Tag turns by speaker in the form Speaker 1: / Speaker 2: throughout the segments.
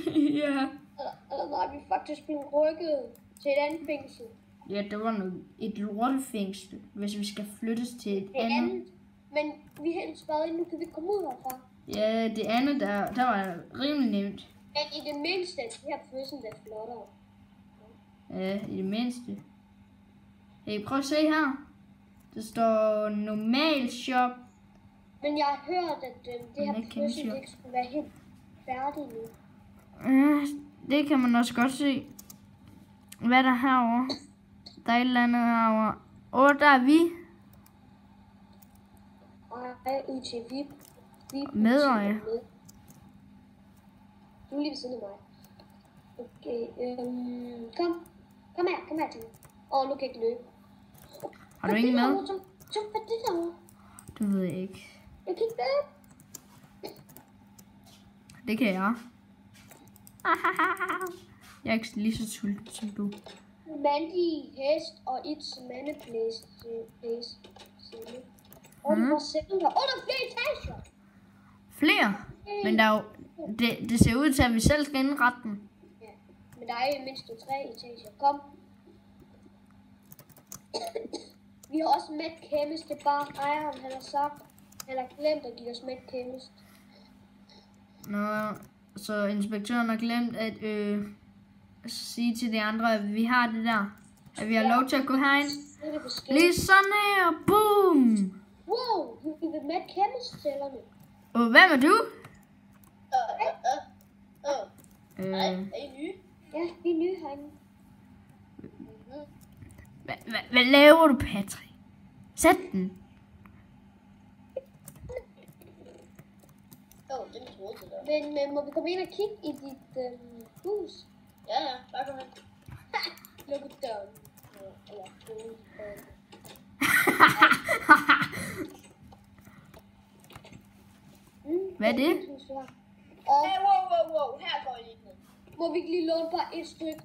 Speaker 1: Ja.
Speaker 2: Eller nej, vi er faktisk blevet rykket til et andet fængsel.
Speaker 1: Ja, det var et lortefængsel, hvis vi skal flyttes til et andet.
Speaker 2: Men vi er helt spadet, nu kan vi komme ud herfra.
Speaker 1: Ja, det andet, der var rimelig nemt.
Speaker 2: Men i det mindste, det her fødsel er flottere.
Speaker 1: Ja, i det mindste. Hey, prøv at se her. Der står normal shop.
Speaker 2: Men jeg har hørt, at det her fødsel ikke skulle være helt færdigt nu.
Speaker 1: Ja, det kan man også godt se. Hvad er der herovre? Der er et eller andet herovre. Der er vi.
Speaker 2: Ej, UT, vi
Speaker 1: med, ja.
Speaker 2: Du er lige ved siden af mig. Okay, kom her til mig. Nu kan jeg ikke løbe.
Speaker 1: Har du ingen med?
Speaker 2: Så, hvad er det derovre?
Speaker 1: Det ved jeg ikke.
Speaker 2: Jeg kan ikke løbe.
Speaker 1: Det kan jeg. Jeg er ikke lige så sulten som du.
Speaker 2: Mandy, hest og it's mandeplace. Og det var selv der. Der er flere etager.
Speaker 1: Flere? Men der er jo, det ser ud til, at vi selv skal indrette den.
Speaker 2: Ja, men der er mindst 3 etager. Kom. Vi har også Mad Chemist. Det er bare ejeren, han har sagt. Han har glemt at give os Mad Chemist.
Speaker 1: Nå, så inspektøren har glemt at sige til de andre, at vi har det der. At vi har lov til at gå herind. Lige sådan her. Boom!
Speaker 2: Wow, vi er ved Mad Chemist-cellerne.
Speaker 1: Hvem er du?
Speaker 2: Nej, er I nye? Ja, vi er nye herinde.
Speaker 1: Hvad laver du, Patrick? Sæt den.
Speaker 2: Det er troet til dig. Men må vi komme ind og kigge i dit hus? Ja, bare kom hen. Look at dog.
Speaker 1: Hvad er det?
Speaker 2: Hey, wow. Her går I ikke ned. Må vi ikke lige låne bare et stykke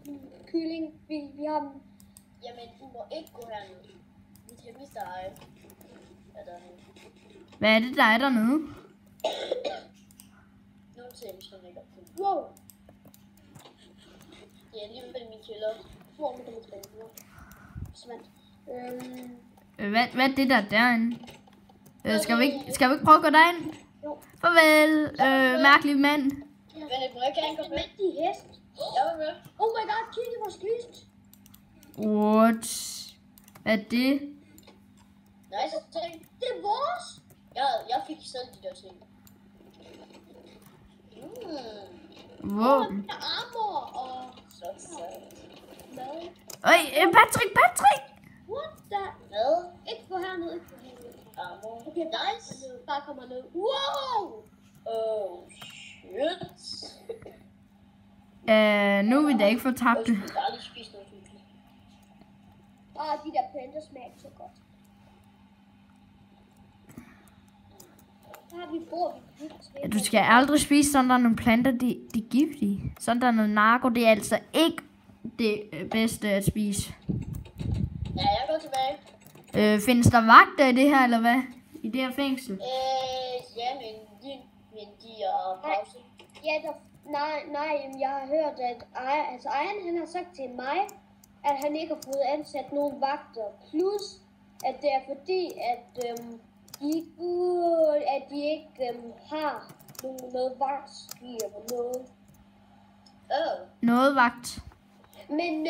Speaker 2: kylling? Vi har dem. Jamen, I må ikke gå herned. Vi kan vise dig.
Speaker 1: Hvad er det, der er dernede?
Speaker 2: Nu ser vi sådan ikke op til. Wow. Det er lige ved min kælder. Hvor er det med svandt?
Speaker 1: Hvad er det der derinde? Skal vi ikke prøve at gå derind?
Speaker 2: Jo.
Speaker 1: Farvel, mærkelig mand.
Speaker 2: Men jeg må ikke gerne gå med de hest. Jeg var med. Oh my god, kig, det var skyst.
Speaker 1: What? Hvad er det?
Speaker 2: Nice ting. Det er vores. Jeg fik selv de der ting.
Speaker 1: Våben.
Speaker 2: Armor og sådan.
Speaker 1: Patrick!
Speaker 2: What the? Hvad? Ikke gå herned, Armor. Okay, nice. Bare kommer ned. Wow! Oh, shit.
Speaker 1: Nu vil jeg ikke få tabt det.
Speaker 2: Jeg har aldrig spist noget hyggeligt. De der planter smager så godt. Der har vi bord,
Speaker 1: Ja, du skal aldrig spise sådan der nogle planter, de er giftige. Sådan der noget narko, det er altså ikke det bedste at spise.
Speaker 2: Ja, jeg går tilbage.
Speaker 1: Findes der vagter i det her, eller hvad? I det her fængsel?
Speaker 2: Ja, men de er pause. Ja, nej, jeg har hørt, at ejeren han har sagt til mig, at han ikke har fået ansat nogen vagter. Plus, at det er fordi, at de ikke har noget vagtskib eller noget.
Speaker 1: Noget vagt.
Speaker 2: Men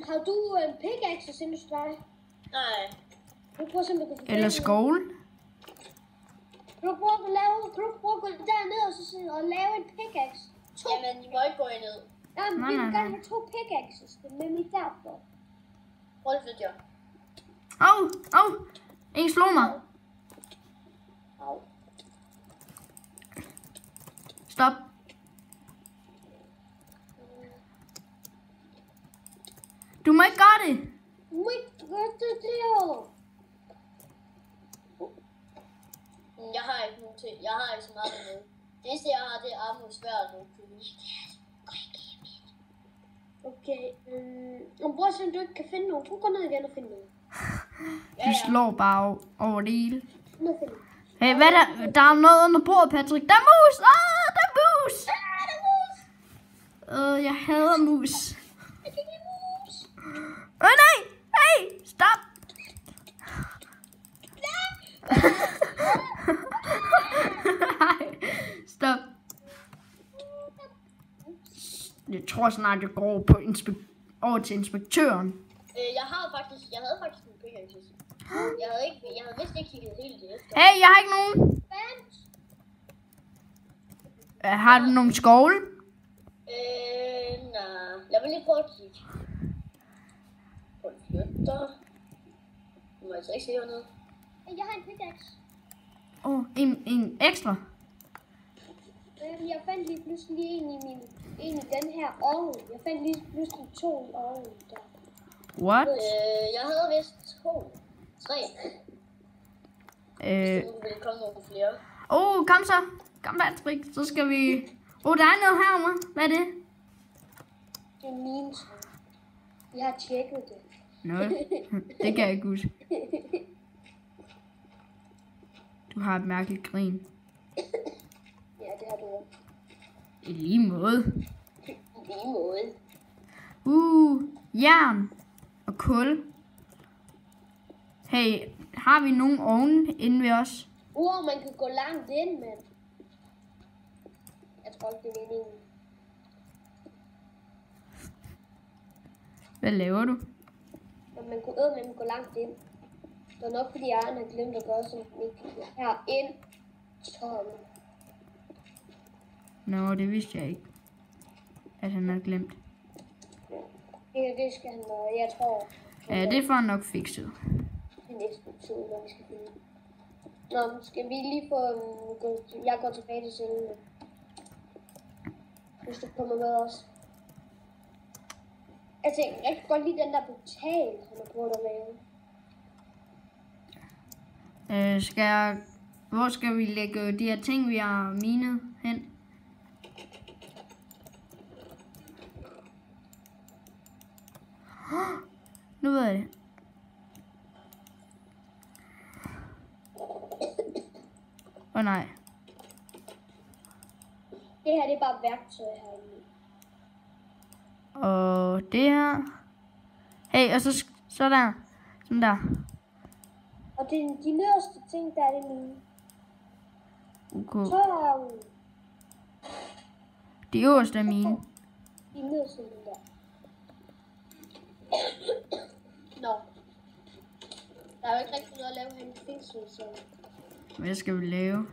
Speaker 2: har du en pickaxe, synes du dig? Nej. Du prøver simpelthen
Speaker 1: Eller skål.
Speaker 2: Kan du prøve at gå derned og lave en pickaxe? Jamen, I må ikke gå ned. Jamen, vi vil gerne have 2 pickaxes. Det er nemlig derfor. Prøv at flytte jer.
Speaker 1: Ingen slog mig. Stop. Du må ikke gøre det.
Speaker 2: Du må ikke gøre det der. Jeg har ikke nogen til. Jeg har ikke så meget med. Det eneste jeg har, det er arme og sværd og nogle kylling. Okay. Prøv at se, om du ikke kan finde nogen. Prøv at gå ned igen og finde nogen.
Speaker 1: Du slår bare over det hele.
Speaker 2: Nu finder
Speaker 1: Hey, hvad der? Der er noget under bordet, Patrick. Der er mus! Der er mus! hader mus. Nej! Hey! Stop! Stop. Jeg tror snart, jeg går over, på over til inspektøren.
Speaker 2: Jeg havde faktisk en bøger. Jeg havde vist ikke kigget helt det efter.
Speaker 1: Hey, jeg har ikke nogen. Har du nogle skovle?
Speaker 2: Nej. Lad mig lige prøve at kigge. På en flytter. Du må altså ikke se hernede. Jeg har en pickaxe.
Speaker 1: En ekstra?
Speaker 2: Jeg fandt lige pludselig en i den her ovn. Jeg fandt lige pludselig 2 ovn der.
Speaker 1: What?
Speaker 2: Jeg havde vist 3. Så nu vil der komme nogle flere.
Speaker 1: Kom så. Kom, Patrick. Så skal vi... der er noget herovre. Hvad er det?
Speaker 2: Det er min tro. Jeg har tjekket det.
Speaker 1: Nå, det kan jeg ikke huske. Du har et mærkeligt grin.
Speaker 2: Ja, det har du.
Speaker 1: I lige måde.
Speaker 2: I lige måde.
Speaker 1: Jern og kul. Hey, har vi nogen ovne inde ved os?
Speaker 2: Man kan gå langt ind, mand. Jeg tror ikke, det er meningen.
Speaker 1: Hvad laver du?
Speaker 2: Man kunne gå langt ind. Det var nok, fordi Arne har glemt at gøre sådan her ind. Tom.
Speaker 1: Nå, det vidste jeg ikke. At han havde glemt.
Speaker 2: Det skal han, jeg tror.
Speaker 1: Ja, det får han nok fikset.
Speaker 2: Det er næsten tid, når vi skal finde. Nå, skal vi lige få... Jeg går tilbage til cellen. Hvis du kommer med os. Jeg tænker rigtig godt lige den der portal, han har prøvet at lave.
Speaker 1: Hvor skal vi lægge de her ting, vi har minet hen? Nu ved jeg det. Nej.
Speaker 2: Det her, det er bare værktøj herinde.
Speaker 1: Og det her. Hey, og så der. Sådan der.
Speaker 2: Og det er de nederste ting, der er det mine.
Speaker 1: Okay.
Speaker 2: Så
Speaker 1: De øverste er mine.
Speaker 2: de nederste der. Nå. Der er jo ikke rigtig noget at lave her i fængsel, så...
Speaker 1: Hvad skal vi lave?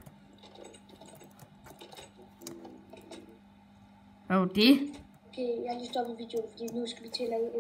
Speaker 1: Hvad var det?
Speaker 2: Okay, jeg har lige stoppet videoen, fordi nu skal vi til at lave